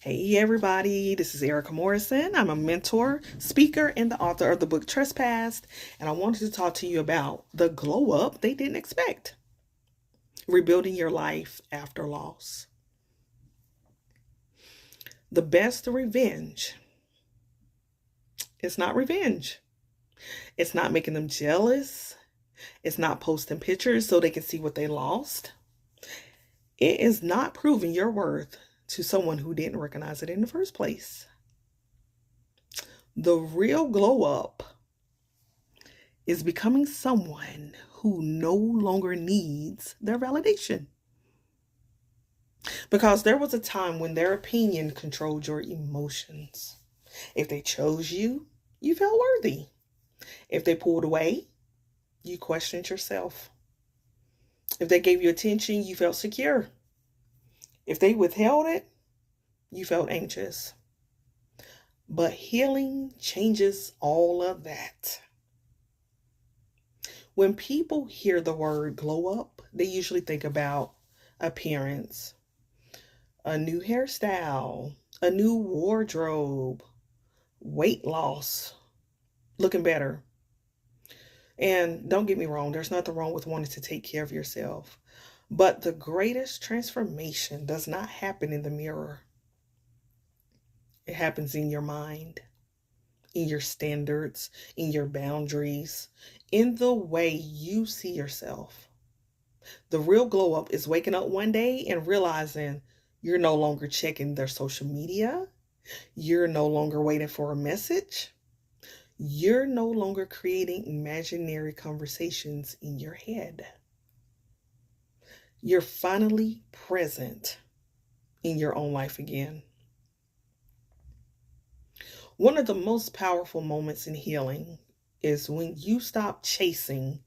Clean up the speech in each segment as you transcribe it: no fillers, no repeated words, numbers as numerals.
Hey everybody, this is Erica Morrison. I'm a mentor, speaker, and the author of the book Trespassed, and I wanted to talk to you about the glow up they didn't expect. Rebuilding your life after loss. The best revenge is not revenge. It's not making them jealous. It's not posting pictures so they can see what they lost. It is not proving your worth to someone who didn't recognize it in the first place. The real glow up is becoming someone who no longer needs their validation. Because there was a time when their opinion controlled your emotions. If they chose you, you felt worthy. If they pulled away, you questioned yourself. If they gave you attention, you felt secure. If they withheld it, you felt anxious. But healing changes all of that. When people hear the word glow up, they usually think about appearance, a new hairstyle, a new wardrobe, weight loss, looking better. And don't get me wrong, there's nothing wrong with wanting to take care of yourself. But the greatest transformation does not happen in the mirror. It happens in your mind, in your standards, in your boundaries, in the way you see yourself. The real glow up is waking up one day and realizing you're no longer checking their social media. You're no longer waiting for a message. You're no longer creating imaginary conversations in your head. You're finally present in your own life again. One of the most powerful moments in healing is when you stop chasing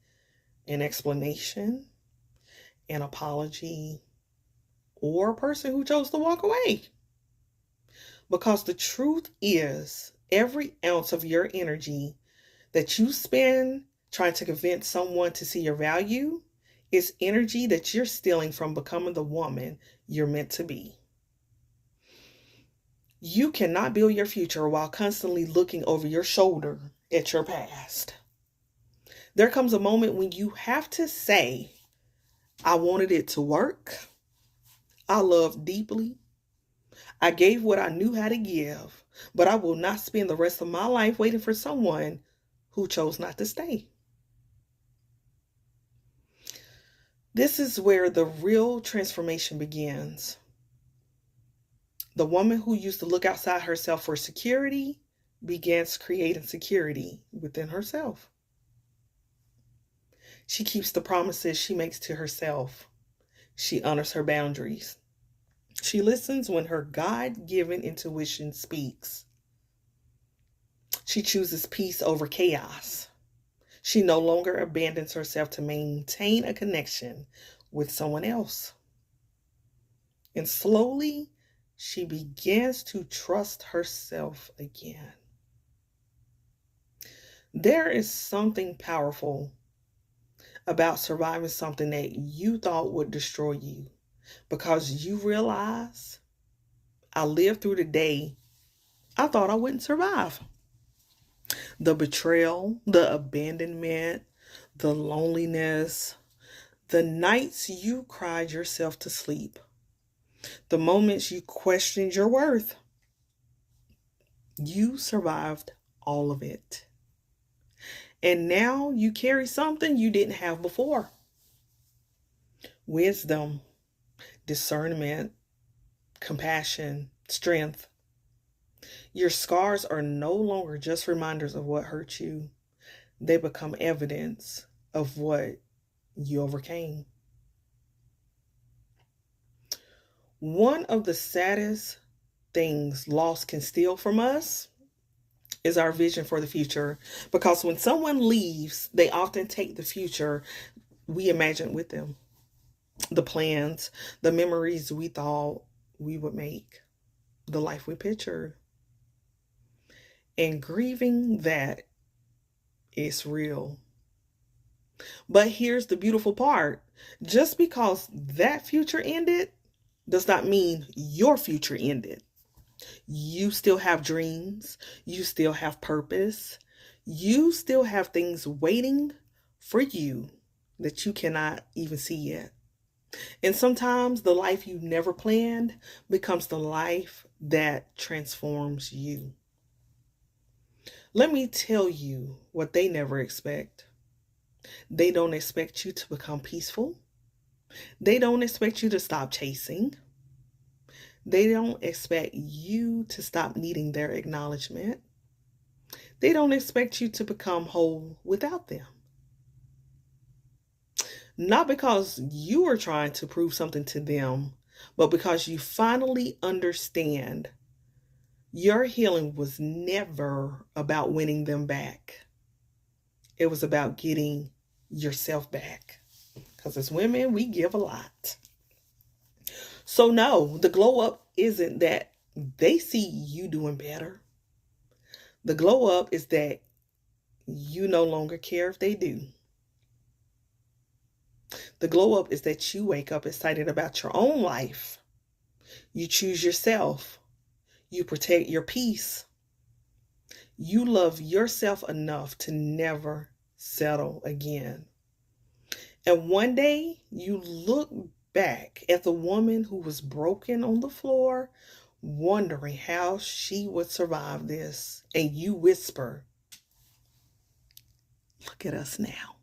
an explanation, an apology, or a person who chose to walk away. Because the truth is, every ounce of your energy that you spend trying to convince someone to see your value is energy that you're stealing from becoming the woman you're meant to be. You cannot build your future while constantly looking over your shoulder at your past. There comes a moment when you have to say, I wanted it to work. I loved deeply. I gave what I knew how to give, but I will not spend the rest of my life waiting for someone who chose not to stay. This is where the real transformation begins. The woman who used to look outside herself for security begins creating security within herself. She keeps the promises she makes to herself. She honors her boundaries. She listens when her God-given intuition speaks. She chooses peace over chaos. She no longer abandons herself to maintain a connection with someone else. And slowly, she begins to trust herself again. There is something powerful about surviving something that you thought would destroy you, because you realize, I lived through the day I thought I wouldn't survive. The betrayal, the abandonment, the loneliness, the nights you cried yourself to sleep, the moments you questioned your worth. You survived all of it. And now you carry something you didn't have before. Wisdom, discernment, compassion, strength. Your scars are no longer just reminders of what hurt you. They become evidence of what you overcame. One of the saddest things loss can steal from us is our vision for the future. Because when someone leaves, they often take the future we imagined with them. The plans, the memories we thought we would make, the life we pictured. And grieving that is real. But here's the beautiful part. Just because that future ended does not mean your future ended. You still have dreams. You still have purpose. You still have things waiting for you that you cannot even see yet. And sometimes the life you never planned becomes the life that transforms you. Let me tell you what they never expect. They don't expect you to become peaceful. They don't expect you to stop chasing. They don't expect you to stop needing their acknowledgement. They don't expect you to become whole without them. Not because you are trying to prove something to them, but because you finally understand your healing was never about winning them back. It was about getting yourself back. Because as women, we give a lot. So, no, the glow up isn't that they see you doing better. The glow up is that you no longer care if they do. The glow up is that you wake up excited about your own life. You choose yourself. You protect your peace. You love yourself enough to never settle again. And one day you look back at the woman who was broken on the floor, wondering how she would survive this. And you whisper, look at us now.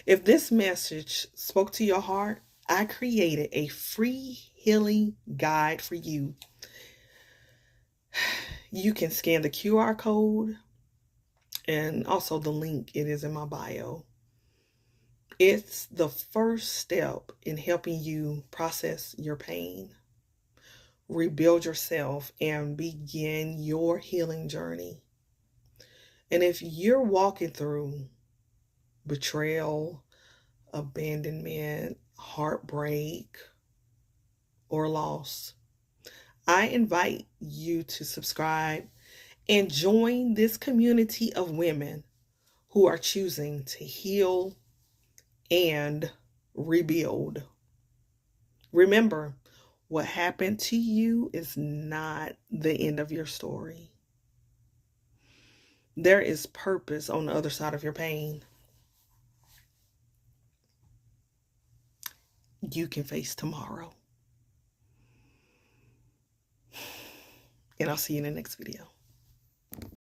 If this message spoke to your heart, I created a free healing guide for you. You can scan the QR code and also the link, it is in my bio. It's the first step in helping you process your pain, rebuild yourself, and begin your healing journey. And if you're walking through betrayal, abandonment, heartbreak, or loss, I invite you to subscribe and join this community of women who are choosing to heal and rebuild. Remember, what happened to you is not the end of your story. There is purpose on the other side of your pain. You can face tomorrow. And I'll see you in the next video.